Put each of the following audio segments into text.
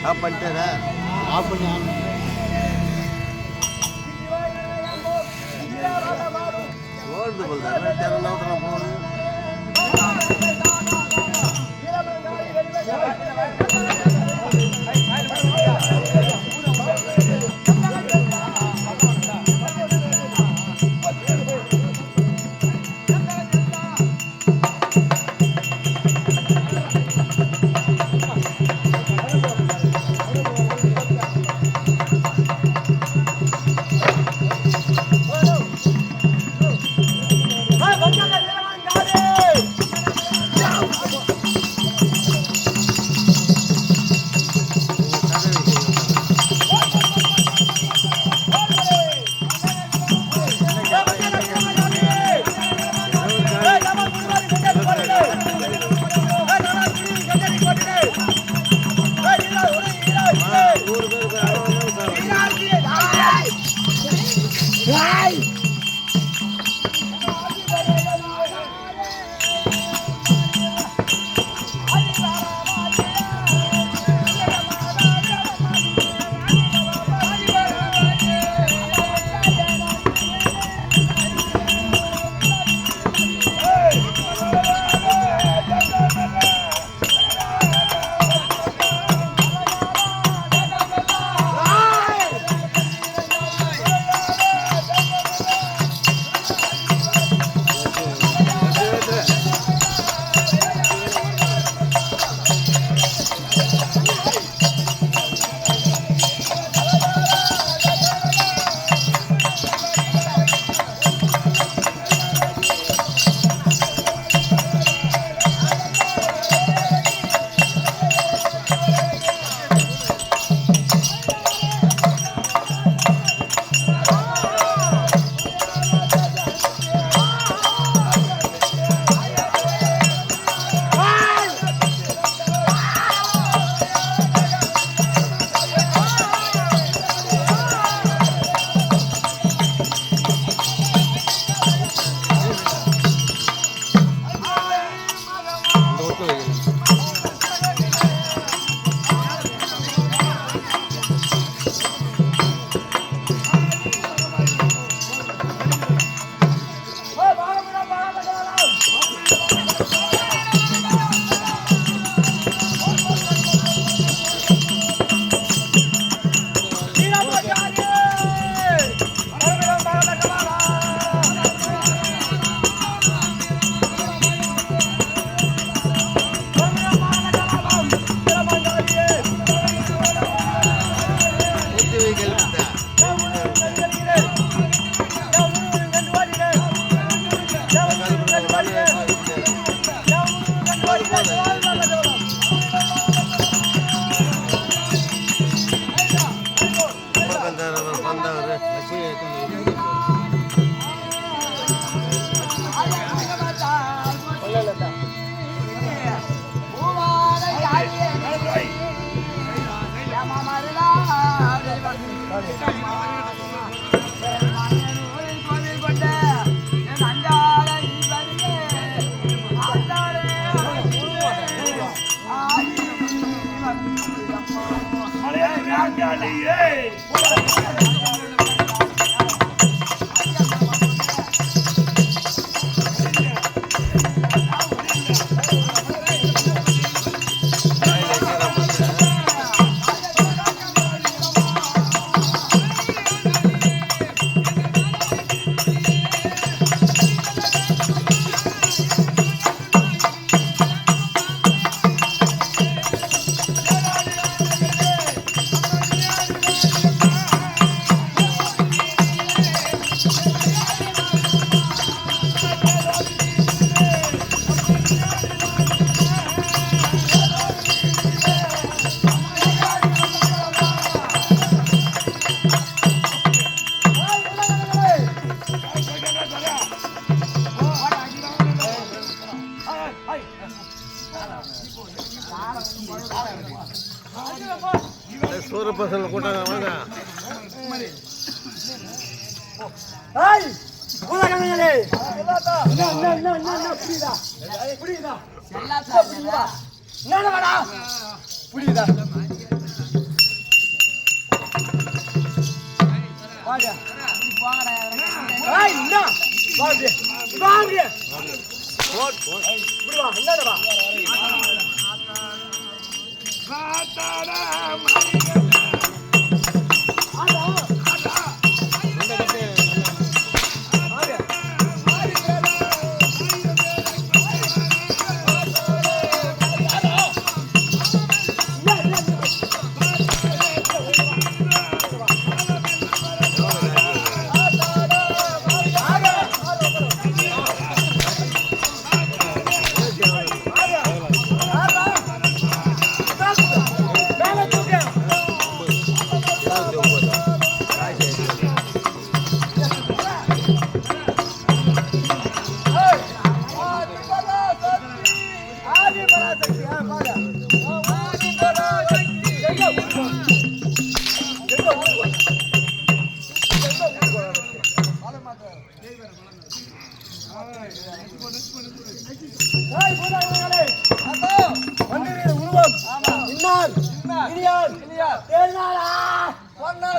Of பண்ணிட்டாரா? Of பண்ணி ஓடுது போல தெரியல போகுது. சூர பசங்க கூட்டாங்க வாங்க. ஏய் கூடாங்கங்களே புரியுதா புரியுதா செல்லாதா புரியுதா என்னடா புரியுதா வாங்க ஏய் என்ன வாங்க வாங்க போட் போட் இப்படி வா என்னடா வா காத்தாடா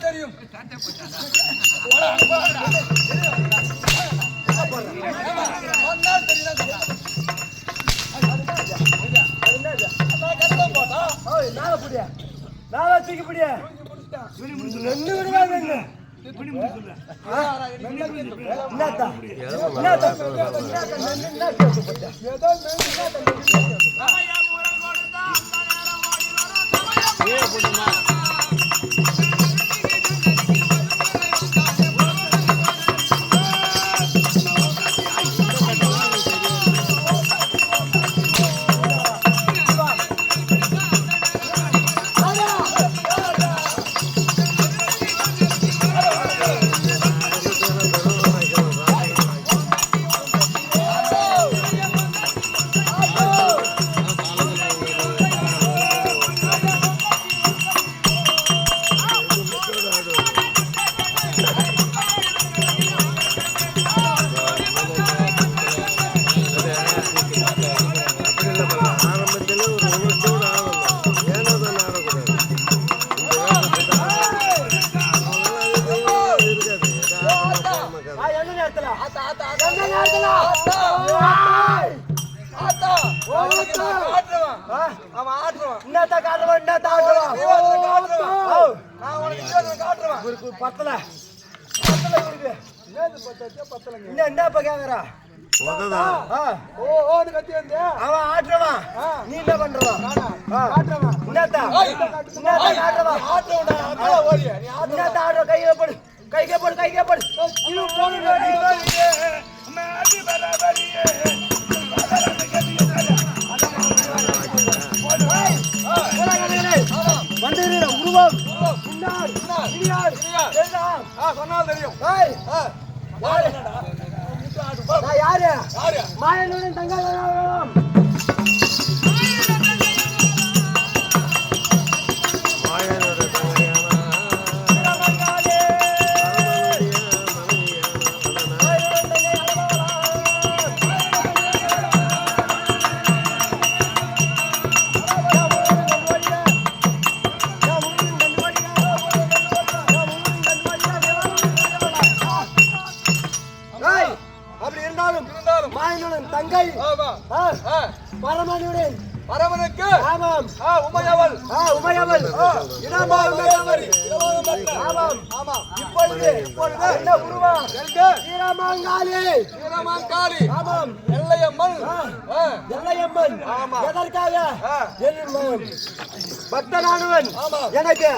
தெரியும் அவன் ஆட்டுறவன் நீ என்ன பண்றவன் கையை போடு கைகே போடு கைகே போடு வந்து உருவம் சொன்னால் தெரியும் யாரு மாயனுடன் தங்க தங்கை பரமனுடன் பரமனுக்கு ஆமாம் உமையவள் உமையவள் ஆமாம் ஆமாம் இப்பொழுது என்ன உருவம் வீரமாங்காளி ஆமாம் எல்லையம்மன் எல்லையம்மன் எதற்காக பக்தனானவன் எனக்கு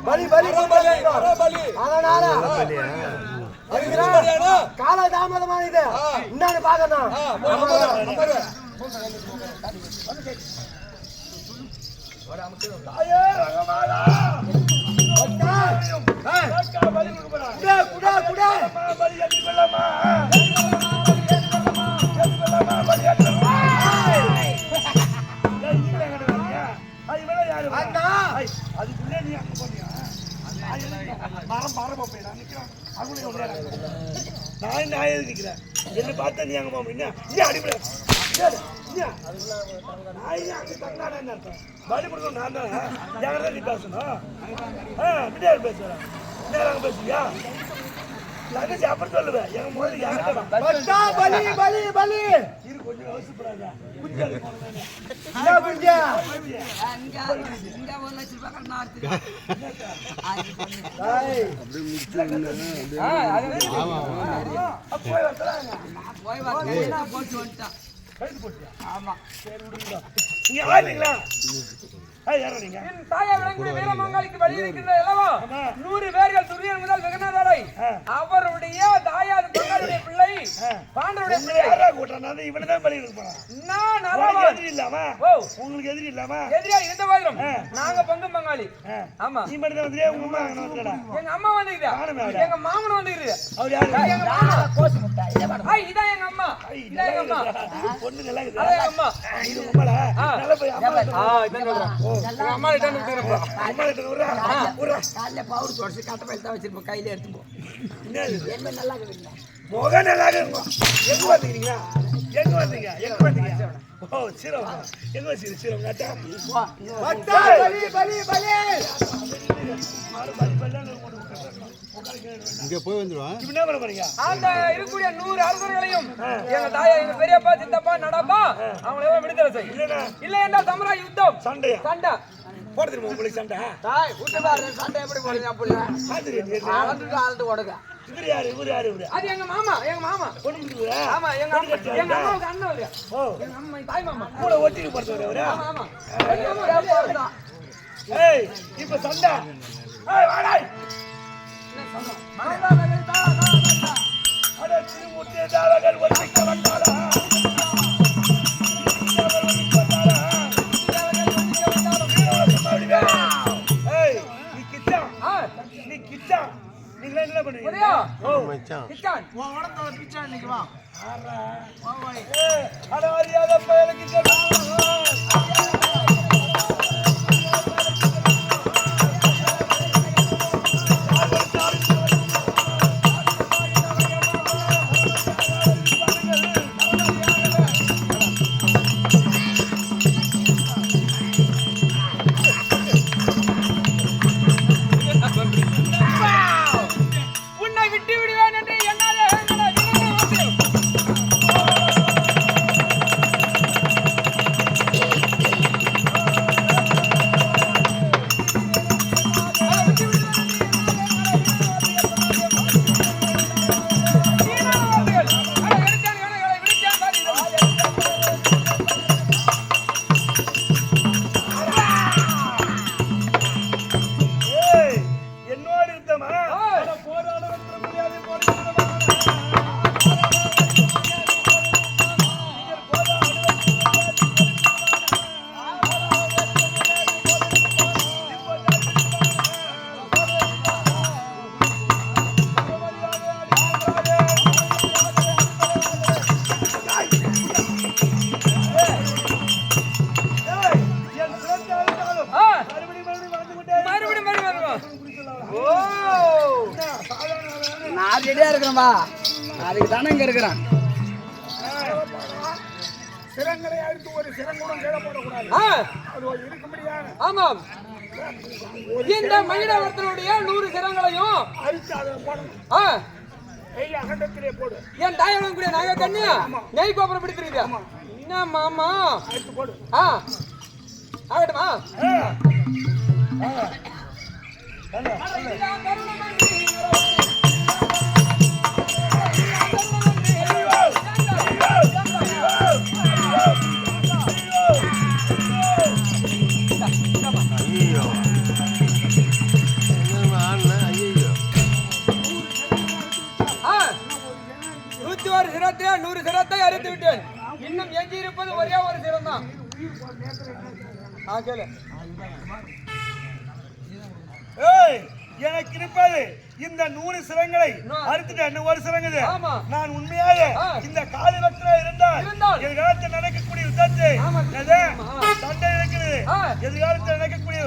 பலி பலி அதனால கால தாமதமானது என்னன்னு பாக்கணும் அதுக்குள்ளே நீ அங்க போனியா மரம் மரம் போயிடலாம் நிற்கிறான் நான் நிற்கிறேன் என்ன பார்த்தா நீ அங்கே போக நீ அடிப்படை பலி கொடுக்கணும் நான் தான் நீ பேசணும் விடையார் பேசுறேன் நேரம் பேசுவியா லகேஜ் அப்புறம் சொல்லுவேன் எங்க முதல்ல யார்கிட்ட பட்டா பலி பலி பலி இரு கொஞ்சம் யோசிப்படாத குஞ்சாலி போனேன் என்ன குஞ்சா இங்க 1 லட்சம் ரூபாய் கட்டணும் ஆர்த்தி போய் வரலாம் போய் வாங்க போட்டு வந்துட்டான் கழுத்து போட்டியா ஆமா சரி விடுங்க நீங்க ஆயிங்களா யாரா நீங்க என் தாயை விளங்குடைய வீரமங்காளிக்கு வழி இருக்கின்ற அல்லவா 100 பேர்கள் துரியன் முதல் வெகுநாத வரை அவருடைய தாயார் பங்காளுடைய பிள்ளை பாண்டவருடைய பிள்ளை யாரா கூட்டறனா இவனை தான் பலி எடுக்க போறான் நான் உங்களுக்கு எதிரி இல்லாம ஓ உங்களுக்கு எதிரி இல்லாம எதிரியா இருந்த போதிலும் நாங்க பங்கு பங்காளி ஆமா நீ மட்டும் தான் வந்தியா உங்க அம்மா அங்க வந்தடா எங்க அம்மா வந்துக்குது எங்க மாமன் வந்துக்குது அவர் யாரு எங்க மாமா கோசு முட்டை இத பாரு ஐ இதான் எங்க அம்மா இதான் எங்க அம்மா பொண்ணு நல்லா இருக்குது அதான் எங்க அம்மா இது உம்மல நல்ல போய் அம்மா இதான் சொல்றேன் எங்க அம்மா கிட்ட நிக்கிறப்ப அம்மா கிட்ட உறா காலைல பவுடர் தொடச்சு கட்ட பையில தான் வச்சிருப்போம் கையில எடுத்து போ என்ன நல்லா இருக்குதுங்க முகம் நல்லா இருக்கும் எங்க வந்தீங்க எங்க வந்தீங்க ஓ சீரம் எங்க வச்சீங்க சீரம் காட்டா பட்டா பலி பலி பலி இங்க போய் வந்துருவான் இப்ப என்ன பண்ண போறீங்க அந்த இருக்கக்கூடிய 100 அரசர்களையும் எங்க தாயா எங்க பெரியப்பா சித்தப்பா நடப்பா அவங்களை எல்லாம் விடுதலை செய் இல்ல என்ன சமரா யுத்தம் சண்டையா சண்டை போட தெரியுமா உங்களுக்கு சண்டை தாய் விட்டு பாரு சண்டை எப்படி போடுங்க புள்ள பாத்துட்டு ஆளந்து ஓடுங்க இவரு யாரு அது எங்க மாமா பொண்ணு முடிக்குதா ஆமா எங்க அம்மாவுக்கு அண்ணன் வருது ஓ எங்க அம்மா தாய் மாமா கூட ஒட்டிட்டு போறதவரே அவரா ஆமா ஆமா ஏய் இப்ப சண்டை ஏய் வாடாய் அட திருமுட்டே தாவகள் ஒட்டிக்க வந்தாளா ஏய் நீ கிச்சா நீங்க என்ன பண்ணுவீங்க ஓ மச்சான் கிச்சான் ஏய் அட அறியாத பயலுக்கு உன்னை விட்டு விடுவேன் என்று என்னாலே ஏய் என்னோட இருந்தமா அட போராட வென்ற முடியாது என் சிறந்த அழுத்தாலும் மறுபடியும் ஓ நான் ரெடியா இருக்கிறேன்பா அதுக்கு தானே இங்க இருக்கிறேன் சிறங்களை அழுத்து ஒரு சிறங்குடம் கீழே போடக்கூடாது அது ஒரு இருக்க முடியாது ஆமாம் இந்த மகிழவர்த்தனுடைய 100 சிரங்களையும் அழுத்து அதை போடணும் நெய் அகண்டத்திலே போடு என் தாயோட கூட நாக கண்ணு நெய் கோபுரம் பிடித்திருக்குது என்ன மாமா அழுத்து போடு ஆகட்டுமா ஐயோ ஆடல ஐயோ 101 சிரத்தை 100 சிரத்தை அறுத்து விட்டேன் இன்னும் எஞ்சி இருப்பது ஒரே ஒரு சிரம் தான் கேளு ஏய் எனக்கு இருப்பது இந்த 100 சிரங்களை அறுத்துட்டு ஒரு சிரங்குது ஆமா. நான் உண்மையாக இந்த காலி பக்தரா இருந்தால் எதிர்காலத்தில் நடக்கக்கூடிய யுத்தத்தை சண்டை நடக்குது எதிர்காலத்தில் நடக்கக்கூடிய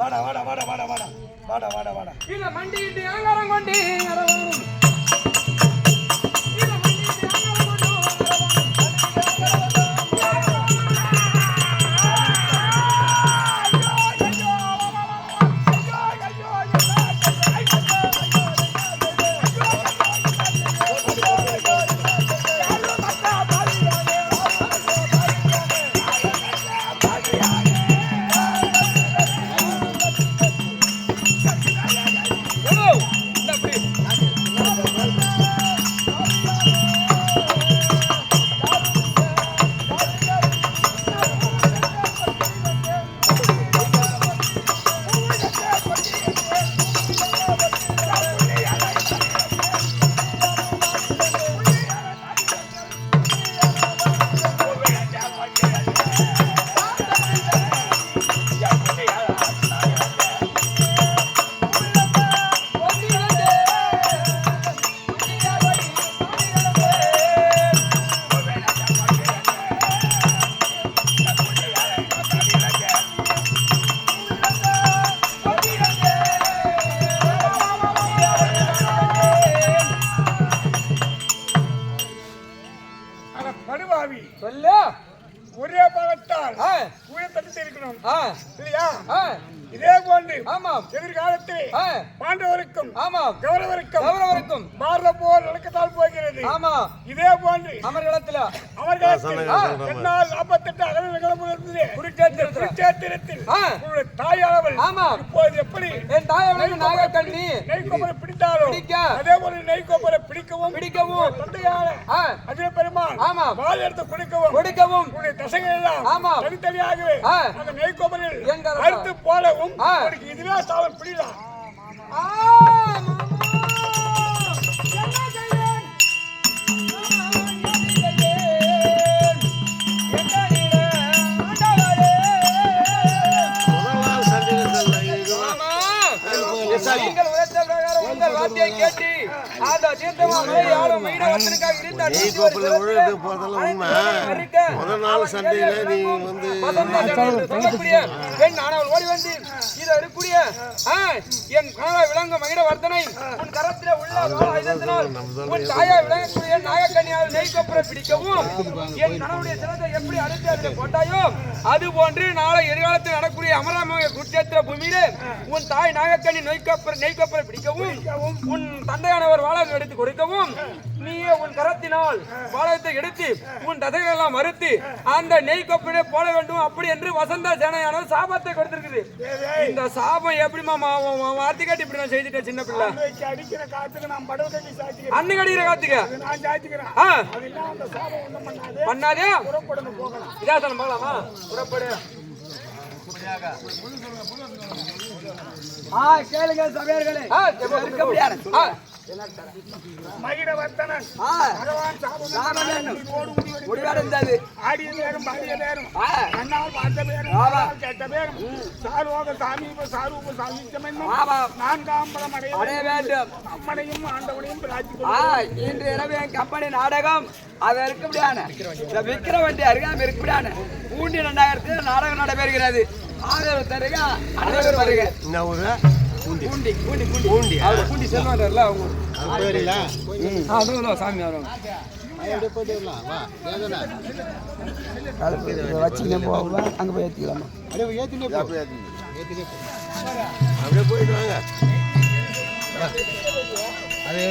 வாடா வாடா வாடா வாடா வாடா வாடா வாடா வாடா இல்ல மண்டிட்டு ஆங்காரம் கொண்டு அரவணும் இல்ல மண்டிட்டு ஆங்காரம் கொண்டு அரவணும் ஆமாம். எதிர்காலத்தில் ஆ, பாண்டவருக்கும் ஆமாம். கௌரவருக்கும் மாறுத போல் நடக்கத்தான் போகிறது. ஆமா. இதே போன்று அமர்களத்துல அவர்களுக்கு 48 அகலநிலங்களும் குருட்சேத்திரத்தில் உங்களுடைய தாயானவள் ஆமாம். இப்போது எப்படி என் தாயவனுக்கு நாகக்கண்ணி நெய்கோபுரை பிடித்தாலும் பிடிக்க அதே போல நெய்கோபுரை பிடிக்கவும் தந்தையான ஆ, அஜய பெருமான் ஆமாம். வாள் எடுத்து கொடுக்கவும் உன்னுடைய தசைகள் எல்லாம் ஆமாம். தனித்தனியாகவே ஆ, அந்த நெய்கோபுரில் எங்க அறுத்து போலவும் ஆ. உனக்கு இதுவே சாவம் பிடிலாம். ஆ, முதல் நாள் சண்டையில் நீங்கள் உரைத்த பிரகாரம் உங்கள் வார்த்தையை கேட்டு அந்த தீர்த்தமாக யாரும் மீனவர்களுக்காக இருந்த நெய் கோப்பையில் உழுது போறதெல்லாம் உண்மை. முதல் நாள் சண்டையில நீ வந்து சொல்லக்கூடிய பெண் ஆனவள் ஓடி வந்து இதை இருக்கக்கூடிய என் கணவா விளங்கும் மகிழ வர்த்தனை உன் கரத்திலே உள்ள ஆயுதத்தினால் உன் தாயா விளங்கக்கூடிய நாகக்கண்ணியால் நெய் கொப்பரை பிடிக்கவும் என் கணவனுடைய சிறத்தை எப்படி அறுத்து அதில் போட்டாயோ அது போன்று நாளை எதிர்காலத்தில் நடக்கூடிய அமராமய குருட்சேத்திர பூமியிலே உன் தாய் நாகக்கண்ணி நெய் கொப்பரை பிடிக்கவும் உன் தந்தையானவர் வாழகம் எடுத்து கொடுக்கவும் நீயே உன் கரத்தினால் வாழகத்தை எடுத்து உன் தசைகள் எல்லாம் மறுத்து அந்த நெய் கொப்பரை போட வேண்டும் அப்படி என்று வசந்த சேனையானவர் சாபத்தை கொடுத்திருக்குது. இந்த சாபம் எப்படிமா வார்த்தை காட்டி இப்படி நான் செய்துட்டேன் சின்ன பிள்ளை அடிக்கிற காத்துக்கு நான் படவு கட்டி சாத்திக்கிறேன். அன்னைக்கு அடிக்கிற காத்துக்க நான் சாத்திக்கிறேன். அந்த சாபம் ஒண்ணும் பண்ணாதே புறப்படணும் போகலாம். இதாசனம் பார்க்கலாமா புறப்படு. கேளுங்க சபையர்களே. இருக்க முடியாது. மகிழவர்த்தனன் பகவான் சாபம் முடிவாடு இருந்தது. ஆடிய பேரும் பாடிய பேரும் கண்ணால் பார்த்த பேரும் கேட்ட பேரும் சார்வோக சாமீப சாரூப சாமித்தம் என்னும் நான்காம் பலம் அடைய வேண்டும். அம்மனையும் ஆண்டவனையும் பிரார்த்திக்கிறோம். இன்று இரவு என் கம்பெனி நாடகம் அது இருக்க முடியாது. இந்த விக்கிரவண்டி அருகாம இருக்க முடியாது. பூண்டி நகரத்தில் நாடகம் நடைபெறுகிறது. ஆதரவு தருக அனைவரும் வருக. என்ன ஊரு? பூண்டி. பூண்டி பூண்டி பூண்டி பூண்டி. அவர் பூண்டி செல்வாண்டர்ல அவங்க அது பேரில அதுவும் சாமி வரும் அப்படியே போயிட்டு வரலாம். வா ஏதனா வச்சுக்கினே போவோம். அங்கே போய் ஏற்றிக்கலாமா? அப்படியே ஏத்தினே போ. அப்படியே போயிட்டு வாங்க. அதே